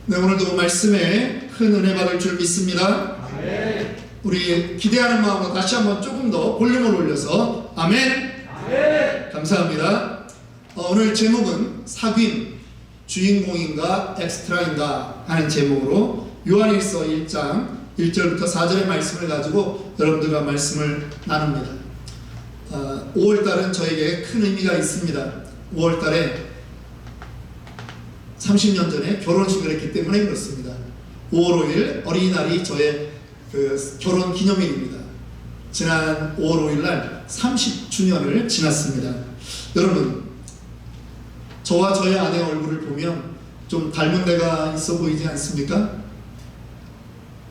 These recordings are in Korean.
네, 오늘도 말씀에 큰 은혜 받을 줄 믿습니다. 아멘. 우리 기대하는 마음으로 다시 한번 조금 더 볼륨을 올려서 아멘. 아멘. 감사합니다. 오늘 제목은 사귐, 주인공인가 엑스트라인가 하는 제목으로 요한일서 1장 1절부터 4절의 말씀을 가지고 여러분들과 말씀을 나눕니다. 5월달은 저에게 큰 의미가 있습니다. 5월달에 30년 전에 결혼식을 했기 때문에 그렇습니다. 5월 5일 어린이날이 저의 결혼 기념일입니다. 지난 5월 5일 날 30주년을 지났습니다. 여러분, 저와 저의 아내 얼굴을 보면 좀 닮은 데가 있어 보이지 않습니까?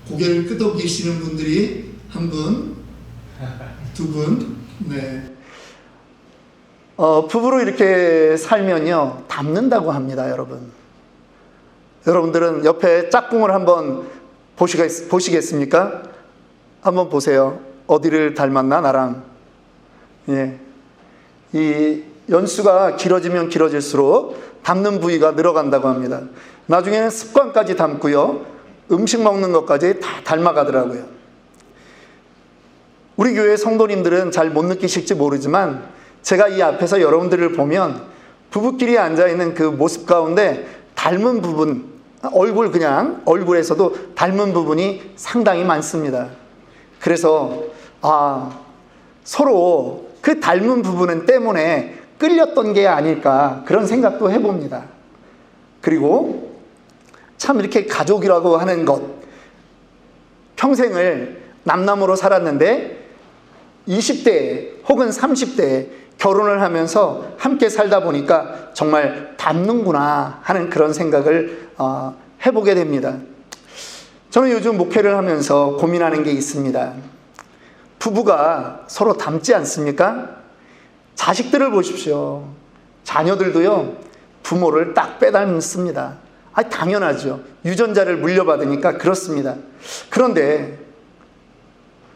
고개를 끄덕이시는 분들이 한 분, 두 분, 네. 부부로 이렇게 살면요, 닮는다고 합니다, 여러분. 여러분들은 옆에 짝꿍을 한번 보시겠습니까? 한번 보세요. 어디를 닮았나, 나랑? 예. 이 연수가 길어지면 길어질수록 닮는 부위가 늘어간다고 합니다. 나중에는 습관까지 닮고요, 음식 먹는 것까지 다 닮아가더라고요. 우리 교회 성도님들은 잘 못 느끼실지 모르지만 제가 이 앞에서 여러분들을 보면 부부끼리 앉아있는 그 모습 가운데 닮은 부분, 얼굴에서도 닮은 부분이 상당히 많습니다. 그래서 서로 그 닮은 부분 때문에 끌렸던 게 아닐까, 그런 생각도 해봅니다. 그리고 참 이렇게 가족이라고 하는 것, 평생을 남남으로 살았는데 20대 혹은 30대에 결혼을 하면서 함께 살다 보니까 정말 닮는구나 하는 그런 생각을 해보게 됩니다. 저는 요즘 목회를 하면서 고민하는 게 있습니다. 부부가 서로 닮지 않습니까? 자식들을 보십시오. 자녀들도요, 부모를 딱 빼닮습니다. 당연하죠. 유전자를 물려받으니까 그렇습니다. 그런데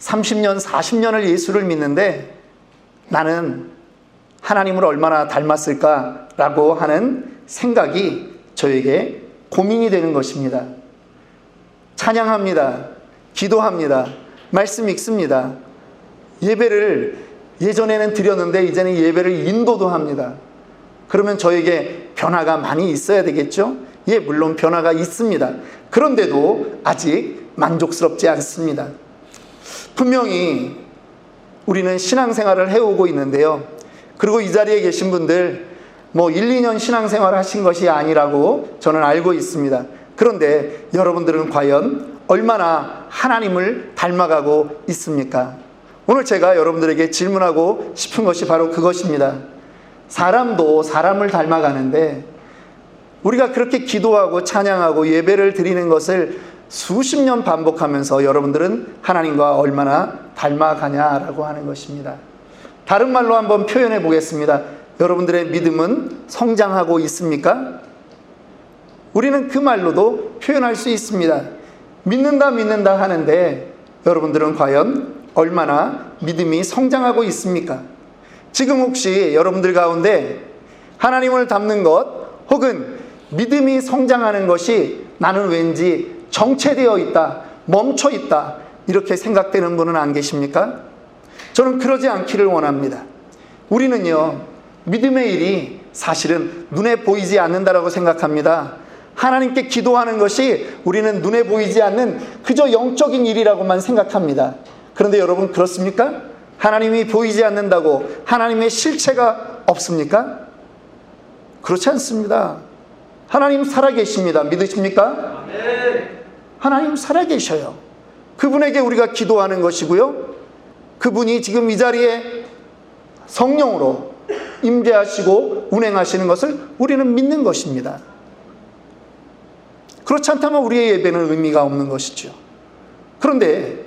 30년, 40년을 예수를 믿는데 나는 하나님을 얼마나 닮았을까라고 하는 생각이 저에게 고민이 되는 것입니다. 찬양합니다. 기도합니다. 말씀 읽습니다. 예배를 예전에는 드렸는데 이제는 예배를 인도도 합니다. 그러면 저에게 변화가 많이 있어야 되겠죠? 예, 물론 변화가 있습니다. 그런데도 아직 만족스럽지 않습니다. 분명히 우리는 신앙생활을 해오고 있는데요, 그리고 이 자리에 계신 분들 1, 2년 신앙생활 하신 것이 아니라고 저는 알고 있습니다. 그런데 여러분들은 과연 얼마나 하나님을 닮아가고 있습니까? 오늘 제가 여러분들에게 질문하고 싶은 것이 바로 그것입니다. 사람도 사람을 닮아가는데 우리가 그렇게 기도하고 찬양하고 예배를 드리는 것을 수십 년 반복하면서 여러분들은 하나님과 얼마나 닮아가냐라고 하는 것입니다. 다른 말로 한번 표현해 보겠습니다. 여러분들의 믿음은 성장하고 있습니까? 우리는 그 말로도 표현할 수 있습니다. 믿는다 하는데 여러분들은 과연 얼마나 믿음이 성장하고 있습니까? 지금 혹시 여러분들 가운데 하나님을 닮는 것 혹은 믿음이 성장하는 것이 나는 왠지 정체되어 있다, 멈춰 있다, 이렇게 생각되는 분은 안 계십니까? 저는 그러지 않기를 원합니다. 우리는요, 믿음의 일이 사실은 눈에 보이지 않는다라고 생각합니다. 하나님께 기도하는 것이 우리는 눈에 보이지 않는 그저 영적인 일이라고만 생각합니다. 그런데 여러분, 그렇습니까? 하나님이 보이지 않는다고 하나님의 실체가 없습니까? 그렇지 않습니다. 하나님 살아계십니다. 믿으십니까? 아멘. 하나님 살아계셔요. 그분에게 우리가 기도하는 것이고요, 그분이 지금 이 자리에 성령으로 임재하시고 운행하시는 것을 우리는 믿는 것입니다. 그렇지 않다면 우리의 예배는 의미가 없는 것이죠. 그런데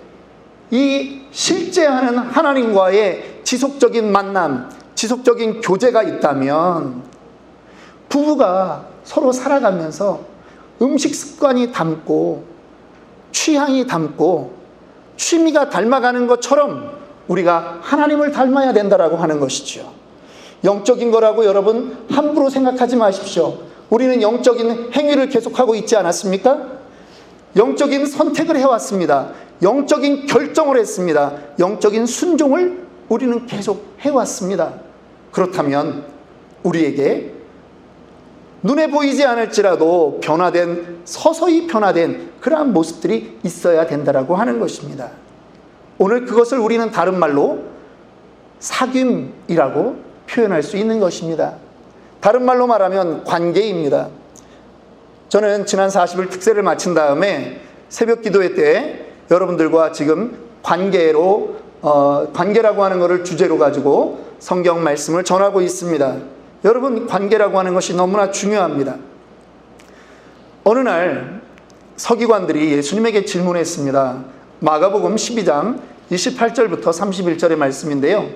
이 실제하는 하나님과의 지속적인 만남, 지속적인 교제가 있다면 부부가 서로 살아가면서 음식 습관이 닮고 취향이 닮고 취미가 닮아가는 것처럼 우리가 하나님을 닮아야 된다라고 하는 것이죠. 영적인 거라고 여러분 함부로 생각하지 마십시오. 우리는 영적인 행위를 계속하고 있지 않았습니까? 영적인 선택을 해왔습니다. 영적인 결정을 했습니다. 영적인 순종을 우리는 계속 해왔습니다. 그렇다면 우리에게 눈에 보이지 않을지라도 서서히 변화된 그러한 모습들이 있어야 된다라고 하는 것입니다. 오늘 그것을 우리는 다른 말로 사귐이라고 표현할 수 있는 것입니다. 다른 말로 말하면 관계입니다. 저는 지난 40일 특세를 마친 다음에 새벽 기도회 때 여러분들과 지금 관계라고 하는 것을 주제로 가지고 성경 말씀을 전하고 있습니다. 여러분, 관계라고 하는 것이 너무나 중요합니다. 어느 날 서기관들이 예수님에게 질문했습니다. 마가복음 12장 28절부터 31절의 말씀인데요.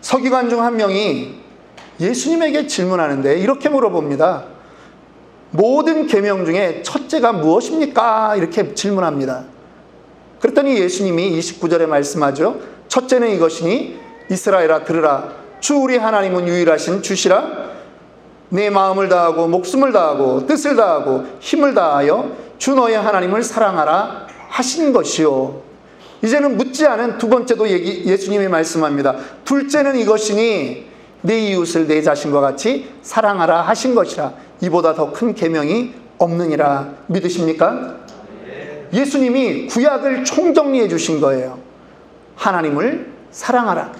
서기관 중 한 명이 예수님에게 질문하는데 이렇게 물어봅니다. 모든 계명 중에 첫째가 무엇입니까? 이렇게 질문합니다. 그랬더니 예수님이 29절에 말씀하죠. 첫째는 이것이니 이스라엘아 들으라. 주 우리 하나님은 유일하신 주시라. 내 마음을 다하고 목숨을 다하고 뜻을 다하고 힘을 다하여 주 너의 하나님을 사랑하라 하신 것이요. 이제는 묻지 않은 두 번째도 예수님이 말씀합니다. 둘째는 이것이니 내 이웃을 내 자신과 같이 사랑하라 하신 것이라. 이보다 더 큰 계명이 없느니라. 믿으십니까? 예수님이 구약을 총정리해 주신 거예요. 하나님을 사랑하라.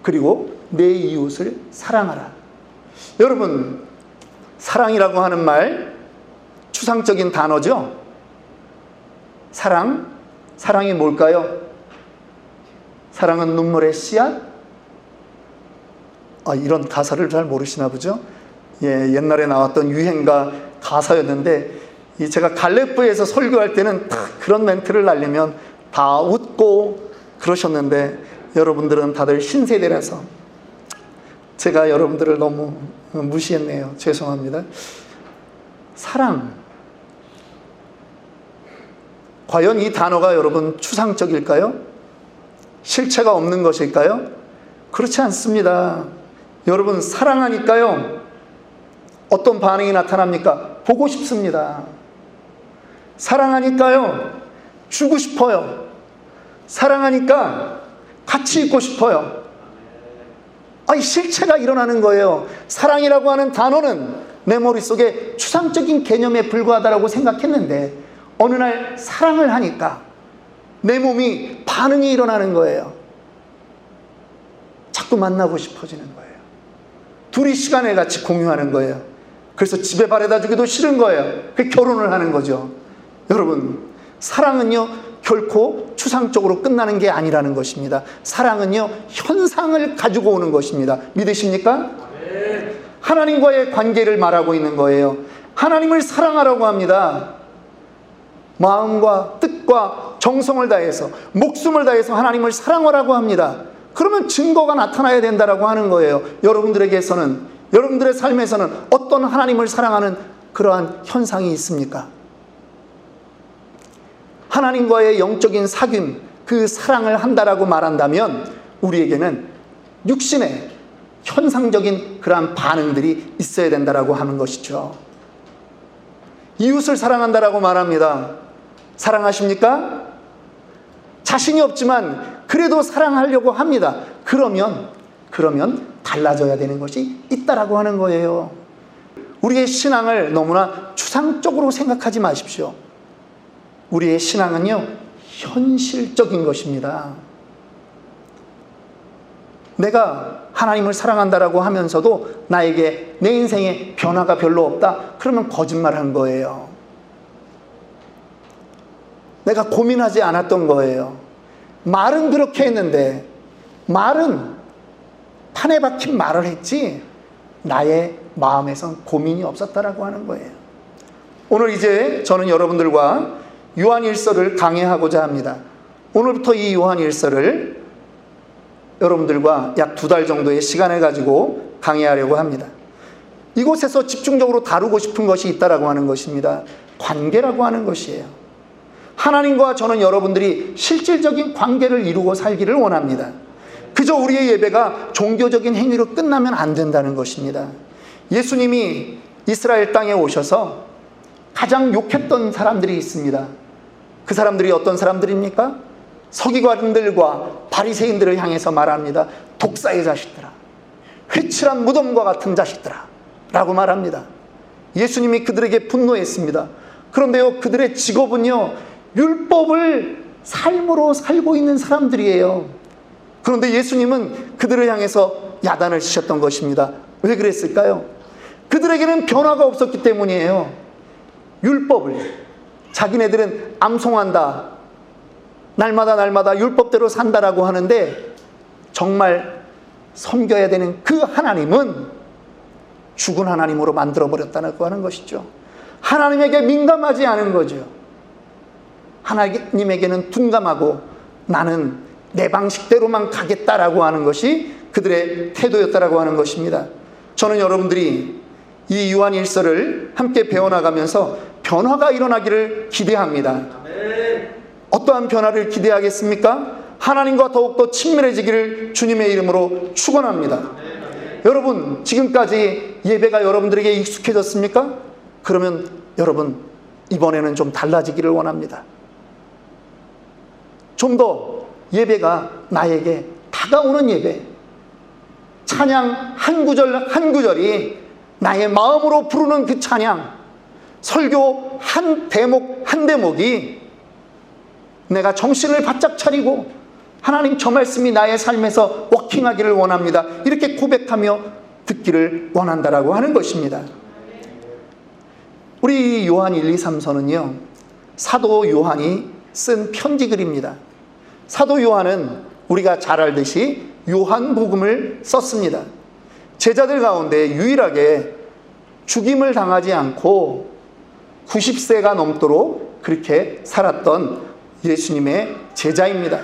그리고 내 이웃을 사랑하라. 여러분, 사랑이라고 하는 말 추상적인 단어죠. 사랑이 뭘까요? 사랑은 눈물의 씨앗? 이런 가사를 잘 모르시나 보죠? 옛날에 나왔던 유행가 가사였는데, 제가 갈레프에서 설교할 때는 그런 멘트를 날리면 다 웃고 그러셨는데, 여러분들은 다들 신세대라서 제가 여러분들을 너무 무시했네요. 죄송합니다. 사랑. 과연 이 단어가 여러분 추상적일까요? 실체가 없는 것일까요? 그렇지 않습니다. 여러분, 사랑하니까요, 어떤 반응이 나타납니까? 보고 싶습니다. 사랑하니까요, 주고 싶어요. 사랑하니까 같이 있고 싶어요. 실체가 일어나는 거예요. 사랑이라고 하는 단어는 내 머릿속에 추상적인 개념에 불과하다고 생각했는데, 어느 날 사랑을 하니까 내 몸이 반응이 일어나는 거예요. 자꾸 만나고 싶어지는 거예요. 둘이 시간을 같이 공유하는 거예요. 그래서 집에 바래다 주기도 싫은 거예요. 그 결혼을 하는 거죠. 여러분, 사랑은요 결코 추상적으로 끝나는 게 아니라는 것입니다. 사랑은요 현상을 가지고 오는 것입니다. 믿으십니까? 네. 하나님과의 관계를 말하고 있는 거예요. 하나님을 사랑하라고 합니다. 마음과 뜻과 정성을 다해서, 목숨을 다해서 하나님을 사랑하라고 합니다. 그러면 증거가 나타나야 된다라고 하는 거예요. 여러분들에게서는, 여러분들의 삶에서는 어떤 하나님을 사랑하는 그러한 현상이 있습니까? 하나님과의 영적인 사귐, 그 사랑을 한다라고 말한다면 우리에게는 육신의 현상적인 그러한 반응들이 있어야 된다라고 하는 것이죠. 이웃을 사랑한다라고 말합니다. 사랑하십니까? 자신이 없지만 그래도 사랑하려고 합니다. 그러면 달라져야 되는 것이 있다라고 하는 거예요. 우리의 신앙을 너무나 추상적으로 생각하지 마십시오. 우리의 신앙은요, 현실적인 것입니다. 내가 하나님을 사랑한다라고 하면서도 나에게 내 인생에 변화가 별로 없다? 그러면 거짓말한 거예요. 내가 고민하지 않았던 거예요. 말은 그렇게 했는데, 말은 판에 박힌 말을 했지 나의 마음에선 고민이 없었다라고 하는 거예요. 오늘 이제 저는 여러분들과 요한일서를 강해하고자 합니다. 오늘부터 이 요한일서를 여러분들과 약 2달 정도의 시간을 가지고 강해하려고 합니다. 이곳에서 집중적으로 다루고 싶은 것이 있다라고 하는 것입니다. 관계라고 하는 것이에요. 하나님과 저는 여러분들이 실질적인 관계를 이루고 살기를 원합니다. 그저 우리의 예배가 종교적인 행위로 끝나면 안 된다는 것입니다. 예수님이 이스라엘 땅에 오셔서 가장 욕했던 사람들이 있습니다. 그 사람들이 어떤 사람들입니까? 서기관들과 바리새인들을 향해서 말합니다. 독사의 자식들아, 회칠한 무덤과 같은 자식들아 라고 말합니다. 예수님이 그들에게 분노했습니다. 그런데요, 그들의 직업은요, 율법을 삶으로 살고 있는 사람들이에요. 그런데 예수님은 그들을 향해서 야단을 치셨던 것입니다. 왜 그랬을까요? 그들에게는 변화가 없었기 때문이에요. 율법을, 자기네들은 암송한다, 날마다 율법대로 산다라고 하는데, 정말 섬겨야 되는 그 하나님은 죽은 하나님으로 만들어버렸다고 하는 것이죠. 하나님에게 민감하지 않은 거죠. 하나님에게는 둔감하고 나는 내 방식대로만 가겠다라고 하는 것이 그들의 태도였다라고 하는 것입니다. 저는 여러분들이 이 요한 1서를 함께 배워나가면서 변화가 일어나기를 기대합니다. 어떠한 변화를 기대하겠습니까? 하나님과 더욱더 친밀해지기를 주님의 이름으로 축원합니다. 여러분, 지금까지 예배가 여러분들에게 익숙해졌습니까? 그러면 여러분, 이번에는 좀 달라지기를 원합니다. 좀 더 예배가 나에게 다가오는 예배, 찬양 한 구절 한 구절이 나의 마음으로 부르는 그 찬양, 설교 한 대목 한 대목이 내가 정신을 바짝 차리고 하나님, 저 말씀이 나의 삶에서 워킹하기를 원합니다, 이렇게 고백하며 듣기를 원한다라고 하는 것입니다. 우리 요한 1, 2, 3서는요, 사도 요한이 쓴 편지 글입니다. 사도 요한은 우리가 잘 알듯이 요한복음을 썼습니다. 제자들 가운데 유일하게 죽임을 당하지 않고 90세가 넘도록 그렇게 살았던 예수님의 제자입니다.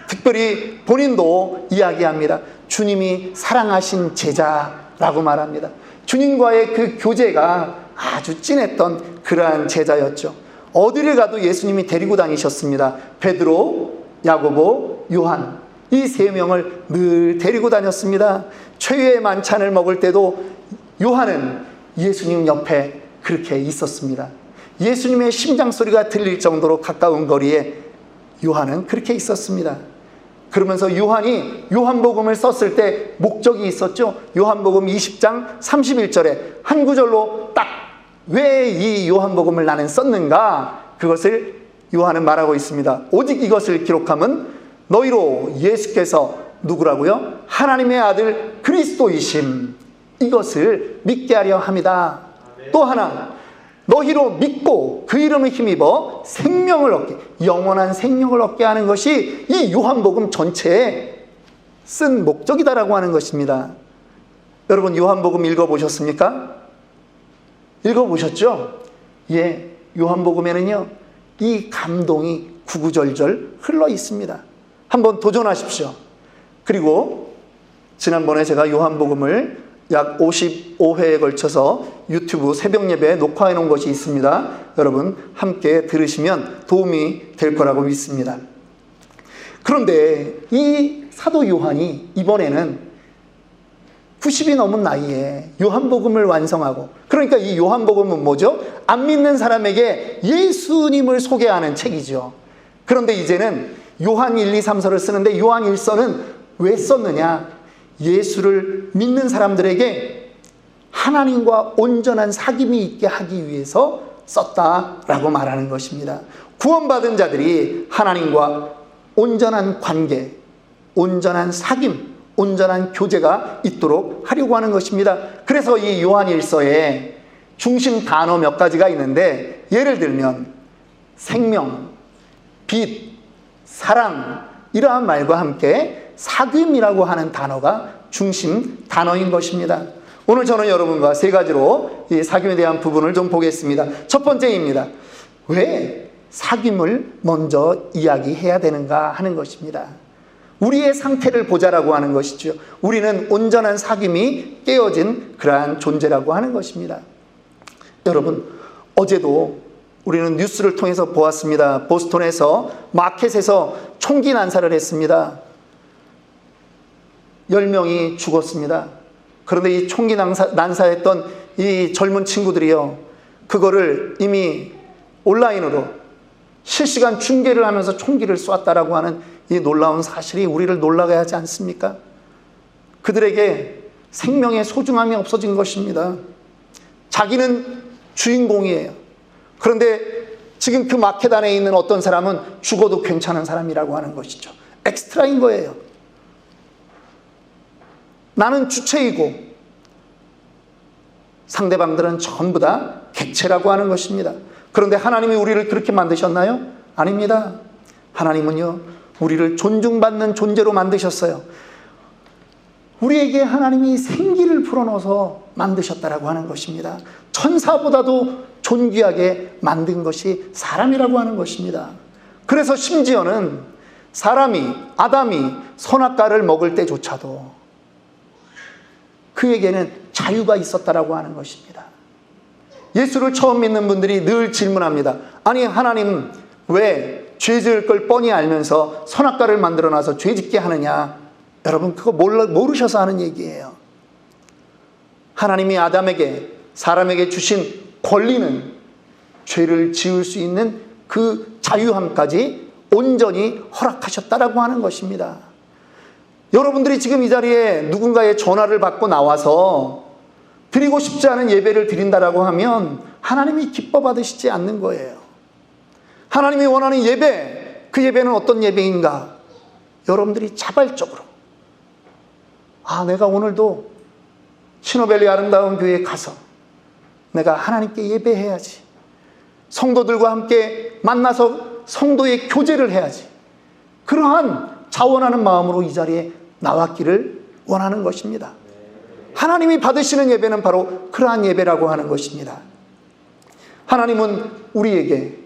특별히 본인도 이야기합니다. 주님이 사랑하신 제자라고 말합니다. 주님과의 그 교제가 아주 진했던 그러한 제자였죠. 어디를 가도 예수님이 데리고 다니셨습니다. 베드로, 야고보, 요한, 이 세 명을 늘 데리고 다녔습니다. 최후의 만찬을 먹을 때도 요한은 예수님 옆에 그렇게 있었습니다. 예수님의 심장 소리가 들릴 정도로 가까운 거리에 요한은 그렇게 있었습니다. 그러면서 요한이 요한복음을 썼을 때 목적이 있었죠. 요한복음 20장 31절에 한 구절로 딱 왜 이 요한복음을 나는 썼는가, 그것을 요한은 말하고 있습니다. 오직 이것을 기록함은 너희로 예수께서 누구라고요? 하나님의 아들 그리스도이심, 이것을 믿게 하려 함이다. 또 하나, 너희로 믿고 그 이름을 힘입어 생명을 얻게, 영원한 생명을 얻게 하는 것이 이 요한복음 전체에 쓴 목적이다라고 하는 것입니다. 여러분, 요한복음 읽어보셨습니까? 읽어보셨죠? 예, 요한복음에는요, 이 감동이 구구절절 흘러 있습니다. 한번 도전하십시오. 그리고 지난번에 제가 요한복음을 약 55회에 걸쳐서 유튜브 새벽 예배에 녹화해 놓은 것이 있습니다. 여러분 함께 들으시면 도움이 될 거라고 믿습니다. 그런데 이 사도 요한이 이번에는 90이 넘은 나이에 요한복음을 완성하고, 그러니까 이 요한복음은 뭐죠? 안 믿는 사람에게 예수님을 소개하는 책이죠. 그런데 이제는 요한 1, 2, 3서를 쓰는데 요한 1서는 왜 썼느냐? 예수를 믿는 사람들에게 하나님과 온전한 사귐이 있게 하기 위해서 썼다라고 말하는 것입니다. 구원받은 자들이 하나님과 온전한 관계, 온전한 사귐, 온전한 교제가 있도록 하려고 하는 것입니다. 그래서 이 요한 1서에 중심 단어 몇 가지가 있는데, 예를 들면 생명, 빛, 사랑, 이러한 말과 함께 사귐이라고 하는 단어가 중심 단어인 것입니다. 오늘 저는 여러분과 세 가지로 이 사귐에 대한 부분을 좀 보겠습니다. 첫 번째입니다. 왜 사귐을 먼저 이야기해야 되는가 하는 것입니다. 우리의 상태를 보자라고 하는 것이죠. 우리는 온전한 사귐이 깨어진 그러한 존재라고 하는 것입니다. 여러분, 어제도 우리는 뉴스를 통해서 보았습니다. 보스턴에서 마켓에서 총기 난사를 했습니다. 10명이 죽었습니다. 그런데 이 총기 난사했던 이 젊은 친구들이요, 그거를 이미 온라인으로 실시간 중계를 하면서 총기를 쏘았다라고 하는 이 놀라운 사실이 우리를 놀라게 하지 않습니까? 그들에게 생명의 소중함이 없어진 것입니다. 자기는 주인공이에요. 그런데 지금 그 마켓 안에 있는 어떤 사람은 죽어도 괜찮은 사람이라고 하는 것이죠. 엑스트라인 거예요. 나는 주체이고 상대방들은 전부 다 객체라고 하는 것입니다. 그런데 하나님이 우리를 그렇게 만드셨나요? 아닙니다. 하나님은요, 우리를 존중받는 존재로 만드셨어요. 우리에게 하나님이 생기를 불어넣어서 만드셨다라고 하는 것입니다. 천사보다도 존귀하게 만든 것이 사람이라고 하는 것입니다. 그래서 심지어는 아담이 선악과를 먹을 때조차도 그에게는 자유가 있었다라고 하는 것입니다. 예수를 처음 믿는 분들이 늘 질문합니다. 아니, 하나님 왜 죄 지을 걸 뻔히 알면서 선악과를 만들어놔서 죄 짓게 하느냐? 여러분, 그거 모르셔서 하는 얘기예요. 하나님이 아담에게, 사람에게 주신 권리는 죄를 지을 수 있는 그 자유함까지 온전히 허락하셨다라고 하는 것입니다. 여러분들이 지금 이 자리에 누군가의 전화를 받고 나와서 드리고 싶지 않은 예배를 드린다라고 하면 하나님이 기뻐 받으시지 않는 거예요. 하나님이 원하는 예배, 그 예배는 어떤 예배인가? 여러분들이 자발적으로, 내가 오늘도 신호밸리 아름다운 교회에 가서 내가 하나님께 예배해야지. 성도들과 함께 만나서 성도의 교제를 해야지. 그러한 자원하는 마음으로 이 자리에 나왔기를 원하는 것입니다. 하나님이 받으시는 예배는 바로 그러한 예배라고 하는 것입니다. 하나님은 우리에게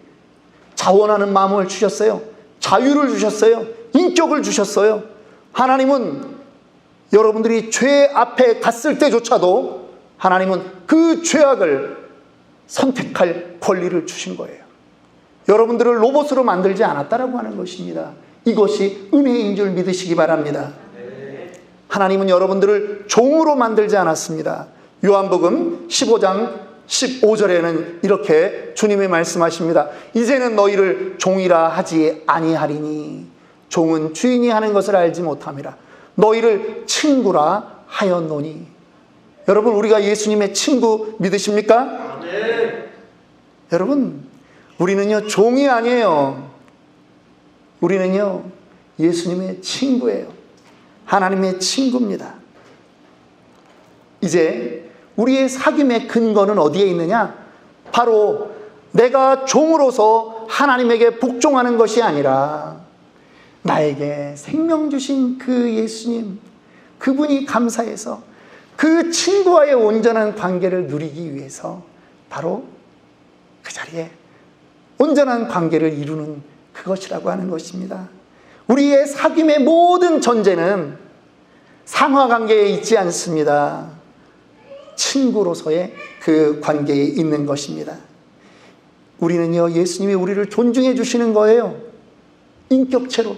자원하는 마음을 주셨어요. 자유를 주셨어요. 인격을 주셨어요. 하나님은 여러분들이 죄 앞에 갔을 때조차도 하나님은 그 죄악을 선택할 권리를 주신 거예요. 여러분들을 로봇으로 만들지 않았다라고 하는 것입니다. 이것이 은혜인 줄 믿으시기 바랍니다. 하나님은 여러분들을 종으로 만들지 않았습니다. 요한복음 15장 15절에는 이렇게 주님이 말씀하십니다. 이제는 너희를 종이라 하지 아니하리니 종은 주인이 하는 것을 알지 못함이라. 너희를 친구라 하였노니. 여러분, 우리가 예수님의 친구 믿으십니까? 네. 여러분, 우리는요 종이 아니에요. 우리는요 예수님의 친구예요. 하나님의 친구입니다. 이제 우리의 사귐의 근거는 어디에 있느냐? 바로 내가 종으로서 하나님에게 복종하는 것이 아니라 나에게 생명 주신 그 예수님, 그분이 감사해서 그 친구와의 온전한 관계를 누리기 위해서 바로 그 자리에 온전한 관계를 이루는 그것이라고 하는 것입니다. 우리의 사귐의 모든 전제는 상하관계에 있지 않습니다. 친구로서의 그 관계에 있는 것입니다. 우리는요 예수님이 우리를 존중해 주시는 거예요. 인격체로.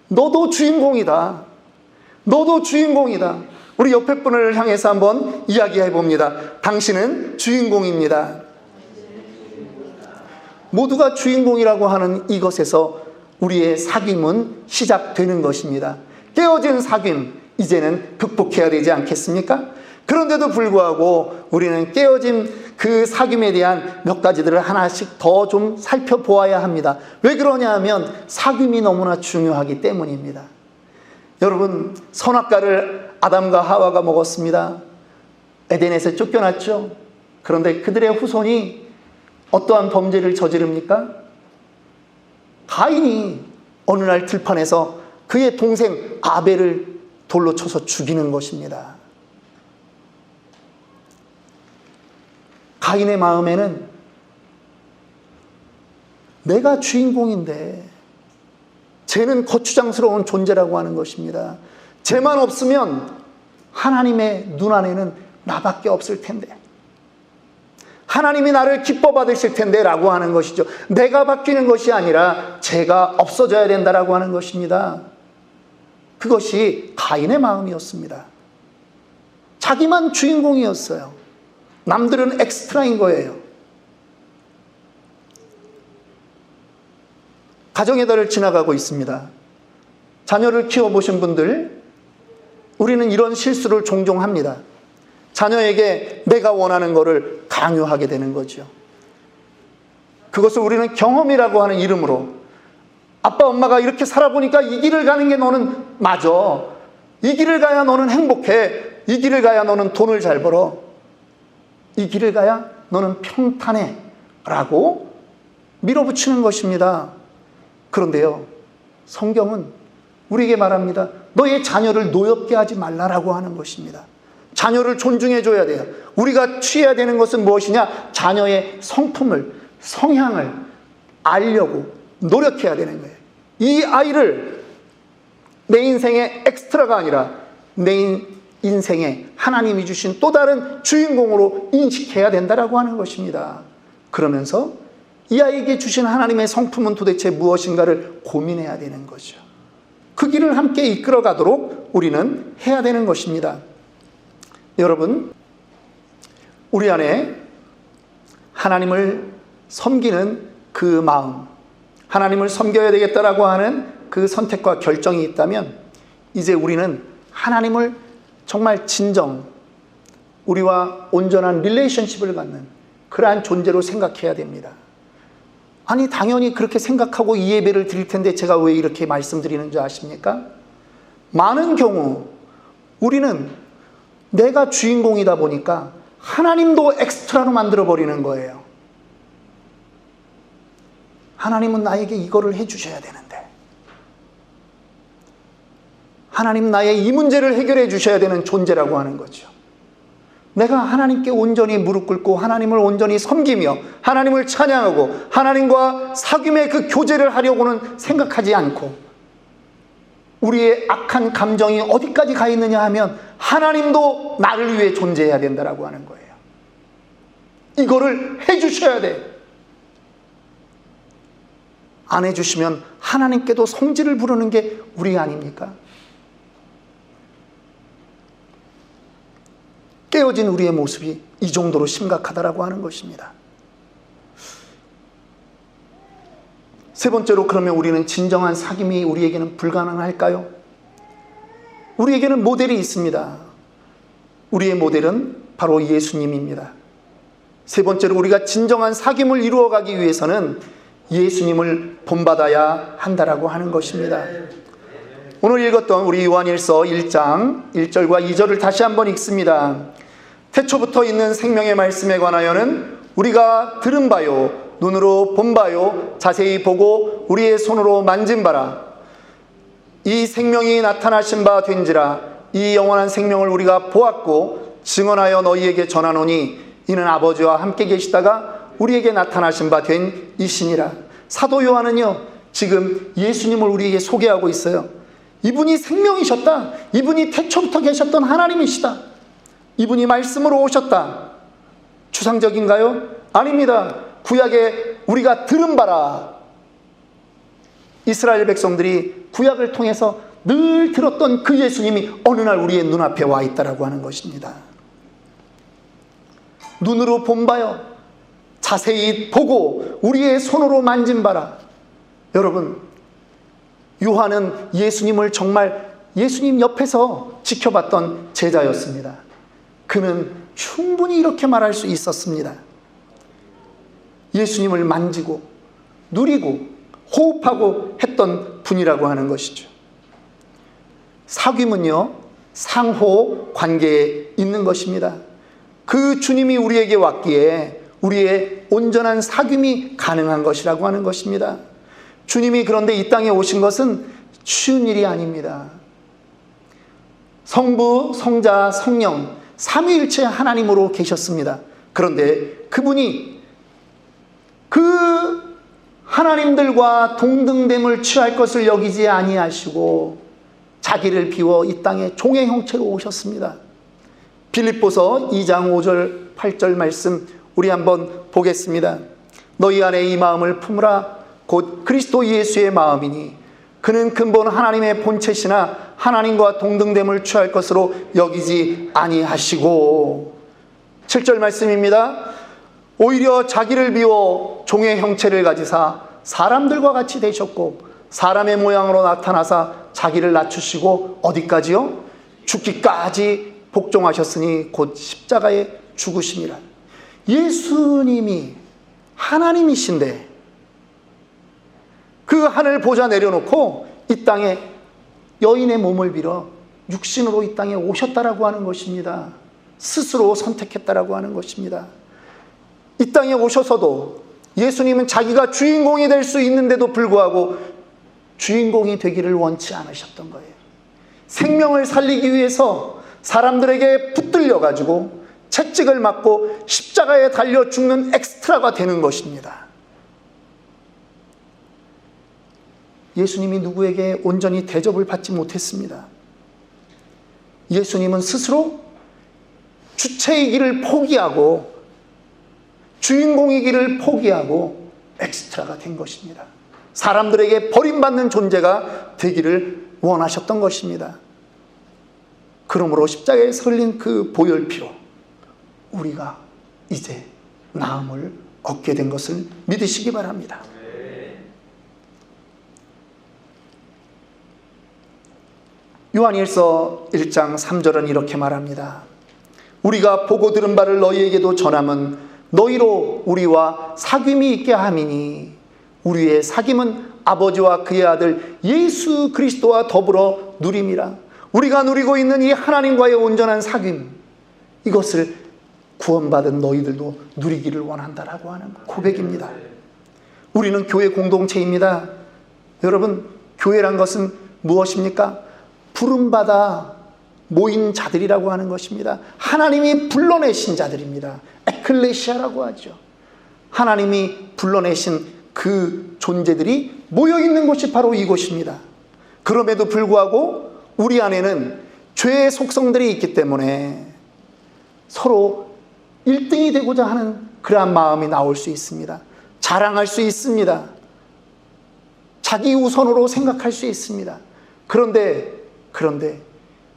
너도 주인공이다. 너도 주인공이다. 우리 옆에 분을 향해서 한번 이야기해 봅니다. 당신은 주인공입니다. 모두가 주인공이라고 하는 이것에서 우리의 사귐은 시작되는 것입니다. 깨어진 사귐, 이제는 극복해야 되지 않겠습니까? 그런데도 불구하고 우리는 깨어진 그 사귐에 대한 몇 가지들을 하나씩 더 좀 살펴보아야 합니다. 왜 그러냐 하면 사귐이 너무나 중요하기 때문입니다. 여러분, 선악과를 아담과 하와가 먹었습니다. 에덴에서 쫓겨났죠. 그런데 그들의 후손이 어떠한 범죄를 저지릅니까? 가인이 어느 날 들판에서 그의 동생 아벨을 돌로 쳐서 죽이는 것입니다. 가인의 마음에는 내가 주인공인데 쟤는 거추장스러운 존재라고 하는 것입니다. 쟤만 없으면 하나님의 눈 안에는 나밖에 없을 텐데, 하나님이 나를 기뻐 받으실 텐데 라고 하는 것이죠. 내가 바뀌는 것이 아니라 쟤가 없어져야 된다라고 하는 것입니다. 그것이 가인의 마음이었습니다. 자기만 주인공이었어요. 남들은 엑스트라인 거예요. 가정의 달을 지나가고 있습니다. 자녀를 키워보신 분들, 우리는 이런 실수를 종종 합니다. 자녀에게 내가 원하는 것을 강요하게 되는 거죠. 그것을 우리는 경험이라고 하는 이름으로, 아빠 엄마가 이렇게 살아보니까 이 길을 가는 게 너는 맞아, 이 길을 가야 너는 행복해, 이 길을 가야 너는 돈을 잘 벌어, 이 길을 가야 너는 평탄해 라고 밀어붙이는 것입니다. 그런데요, 성경은 우리에게 말합니다. 너의 자녀를 노엽게 하지 말라라고 하는 것입니다. 자녀를 존중해 줘야 돼요. 우리가 취해야 되는 것은 무엇이냐? 자녀의 성품을, 성향을 알려고 노력해야 되는 거예요. 이 아이를 내 인생의 엑스트라가 아니라 내 인생에 하나님이 주신 또 다른 주인공으로 인식해야 된다라고 하는 것입니다. 그러면서 이 아이에게 주신 하나님의 성품은 도대체 무엇인가를 고민해야 되는 거죠. 그 길을 함께 이끌어 가도록 우리는 해야 되는 것입니다. 여러분, 우리 안에 하나님을 섬기는 그 마음, 하나님을 섬겨야 되겠다라고 하는 그 선택과 결정이 있다면 이제 우리는 하나님을 정말 진정, 우리와 온전한 릴레이션십을 갖는 그러한 존재로 생각해야 됩니다. 아니, 당연히 그렇게 생각하고 이 예배를 드릴 텐데 제가 왜 이렇게 말씀드리는 줄 아십니까? 많은 경우 우리는 내가 주인공이다 보니까 하나님도 엑스트라로 만들어버리는 거예요. 하나님은 나에게 이거를 해주셔야 되는데, 하나님 나의 이 문제를 해결해 주셔야 되는 존재라고 하는 거죠. 내가 하나님께 온전히 무릎 꿇고 하나님을 온전히 섬기며 하나님을 찬양하고 하나님과 사귐의 그 교제를 하려고는 생각하지 않고, 우리의 악한 감정이 어디까지 가 있느냐 하면 하나님도 나를 위해 존재해야 된다라고 하는 거예요. 이거를 해주셔야 돼. 안 해주시면 하나님께도 성질을 부르는 게 우리 아닙니까? 깨어진 우리의 모습이 이 정도로 심각하다라고 하는 것입니다. 세 번째로, 그러면 우리는 진정한 사귐이 우리에게는 불가능할까요? 우리에게는 모델이 있습니다. 우리의 모델은 바로 예수님입니다. 세 번째로, 우리가 진정한 사귐을 이루어가기 위해서는 예수님을 본받아야 한다라고 하는 것입니다. 오늘 읽었던 우리 요한일서 1장 1절과 2절을 다시 한번 읽습니다. 태초부터 있는 생명의 말씀에 관하여는 우리가 들은 바요, 눈으로 본 바요, 자세히 보고 우리의 손으로 만진 바라. 이 생명이 나타나신 바 된지라. 이 영원한 생명을 우리가 보았고 증언하여 너희에게 전하노니 이는 아버지와 함께 계시다가 우리에게 나타나신 바 된 이시니라. 사도 요한은요, 지금 예수님을 우리에게 소개하고 있어요. 이분이 생명이셨다. 이분이 태초부터 계셨던 하나님이시다. 이분이 말씀으로 오셨다. 추상적인가요? 아닙니다. 구약에 우리가 들은 바라. 이스라엘 백성들이 구약을 통해서 늘 들었던 그 예수님이 어느 날 우리의 눈앞에 와 있다라고 하는 것입니다. 눈으로 본 바요, 자세히 보고 우리의 손으로 만진 바라. 여러분, 요한은 예수님을 정말 예수님 옆에서 지켜봤던 제자였습니다. 그는 충분히 이렇게 말할 수 있었습니다. 예수님을 만지고 누리고 호흡하고 했던 분이라고 하는 것이죠. 사귐은요, 상호 관계에 있는 것입니다. 그 주님이 우리에게 왔기에 우리의 온전한 사귐이 가능한 것이라고 하는 것입니다. 주님이 그런데 이 땅에 오신 것은 쉬운 일이 아닙니다. 성부, 성자, 성령 삼위일체 하나님으로 계셨습니다. 그런데 그분이 그 하나님들과 동등됨을 취할 것을 여기지 아니하시고 자기를 비워 이 땅에 종의 형체로 오셨습니다. 빌립보서 2장 5절 8절 말씀 우리 한번 보겠습니다. 너희 안에 이 마음을 품으라. 곧 그리스도 예수의 마음이니 그는 근본 하나님의 본체시나 하나님과 동등됨을 취할 것으로 여기지 아니하시고. 7절 말씀입니다. 오히려 자기를 비워 종의 형체를 가지사 사람들과 같이 되셨고 사람의 모양으로 나타나사 자기를 낮추시고 어디까지요? 죽기까지 복종하셨으니 곧 십자가에 죽으심이라. 예수님이 하나님이신데 그 하늘 보좌 내려놓고 이 땅에 여인의 몸을 빌어 육신으로 이 땅에 오셨다라고 하는 것입니다. 스스로 선택했다라고 하는 것입니다. 이 땅에 오셔서도 예수님은 자기가 주인공이 될 수 있는데도 불구하고 주인공이 되기를 원치 않으셨던 거예요. 생명을 살리기 위해서 사람들에게 붙들려 가지고 채찍을 맞고 십자가에 달려 죽는 엑스트라가 되는 것입니다. 예수님이 누구에게 온전히 대접을 받지 못했습니다. 예수님은 스스로 주체이기를 포기하고 주인공이기를 포기하고 엑스트라가 된 것입니다. 사람들에게 버림받는 존재가 되기를 원하셨던 것입니다. 그러므로 십자가에서 흘린 그 보혈피로 우리가 이제 나음을 얻게 된 것을 믿으시기 바랍니다. 요한일서 1장 3절은 이렇게 말합니다. 우리가 보고 들은 바를 너희에게도 전함은 너희로 우리와 사귐이 있게 함이니 우리의 사귐은 아버지와 그의 아들 예수 그리스도와 더불어 누림이라. 우리가 누리고 있는 이 하나님과의 온전한 사귐, 이것을 구원받은 너희들도 누리기를 원한다라고 하는 고백입니다. 우리는 교회 공동체입니다. 여러분, 교회란 것은 무엇입니까? 부름받아 모인 자들이라고 하는 것입니다. 하나님이 불러내신 자들입니다. 에클레시아라고 하죠. 하나님이 불러내신 그 존재들이 모여있는 곳이 바로 이곳입니다. 그럼에도 불구하고 우리 안에는 죄의 속성들이 있기 때문에 서로 1등이 되고자 하는 그러한 마음이 나올 수 있습니다. 자랑할 수 있습니다. 자기 우선으로 생각할 수 있습니다. 그런데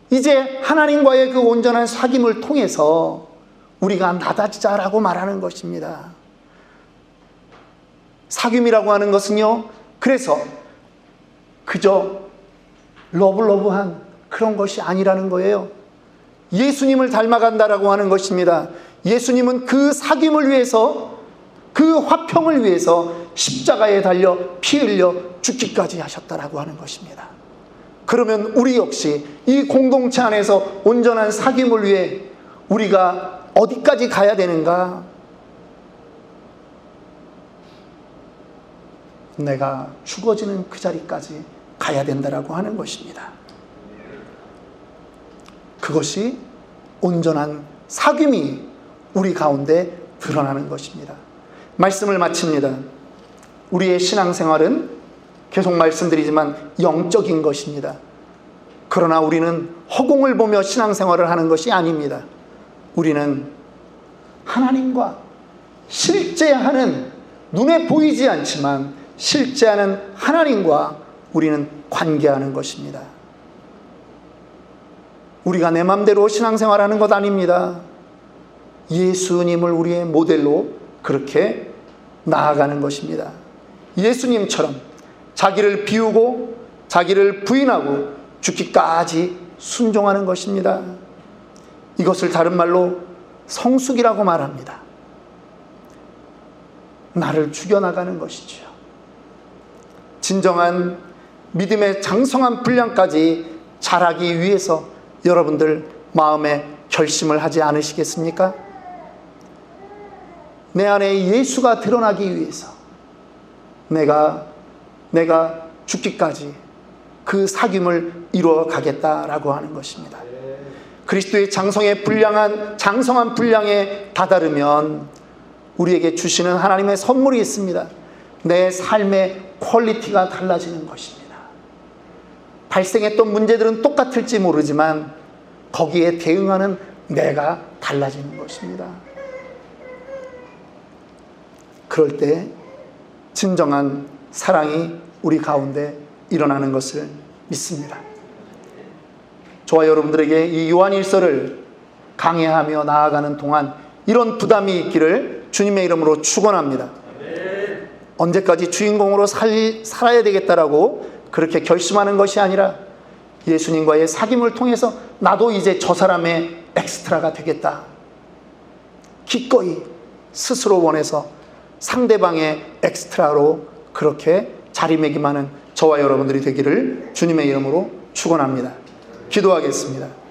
이제 하나님과의 그 온전한 사귐을 통해서 우리가 나다지자라고 말하는 것입니다. 사귐이라고 하는 것은요, 그래서 그저 러블러브한 그런 것이 아니라는 거예요. 예수님을 닮아간다라고 하는 것입니다. 예수님은 그 사귐을 위해서, 그 화평을 위해서 십자가에 달려 피 흘려 죽기까지 하셨다라고 하는 것입니다. 그러면 우리 역시 이 공동체 안에서 온전한 사귐을 위해 우리가 어디까지 가야 되는가? 내가 죽어지는 그 자리까지 가야 된다라고 하는 것입니다. 그것이 온전한 사귐이 우리 가운데 드러나는 것입니다. 말씀을 마칩니다. 우리의 신앙생활은 계속 말씀드리지만 영적인 것입니다. 그러나 우리는 허공을 보며 신앙생활을 하는 것이 아닙니다. 우리는 하나님과 실제하는, 눈에 보이지 않지만 실제하는 하나님과 우리는 관계하는 것입니다. 우리가 내 맘대로 신앙생활하는 것 아닙니다. 예수님을 우리의 모델로 그렇게 나아가는 것입니다. 예수님처럼 자기를 비우고 자기를 부인하고 죽기까지 순종하는 것입니다. 이것을 다른 말로 성숙이라고 말합니다. 나를 죽여나가는 것이죠. 진정한 믿음의 장성한 분량까지 자라기 위해서 여러분들 마음에 결심을 하지 않으시겠습니까? 내 안에 예수가 드러나기 위해서 내가 죽기까지 그 사귐을 이루어 가겠다라고 하는 것입니다. 그리스도의 장성한 분량에 다다르면 우리에게 주시는 하나님의 선물이 있습니다. 내 삶의 퀄리티가 달라지는 것입니다. 발생했던 문제들은 똑같을지 모르지만 거기에 대응하는 내가 달라지는 것입니다. 그럴 때 진정한 사랑이 우리 가운데 일어나는 것을 믿습니다. 저와 여러분들에게 이 요한일서를 강해하며 나아가는 동안 이런 부담이 있기를 주님의 이름으로 축원합니다. 언제까지 주인공으로 살아야 되겠다라고 그렇게 결심하는 것이 아니라 예수님과의 사귐을 통해서 나도 이제 저 사람의 엑스트라가 되겠다. 기꺼이 스스로 원해서 상대방의 엑스트라로 그렇게 자리매김하는 저와 여러분들이 되기를 주님의 이름으로 축원합니다. 기도하겠습니다.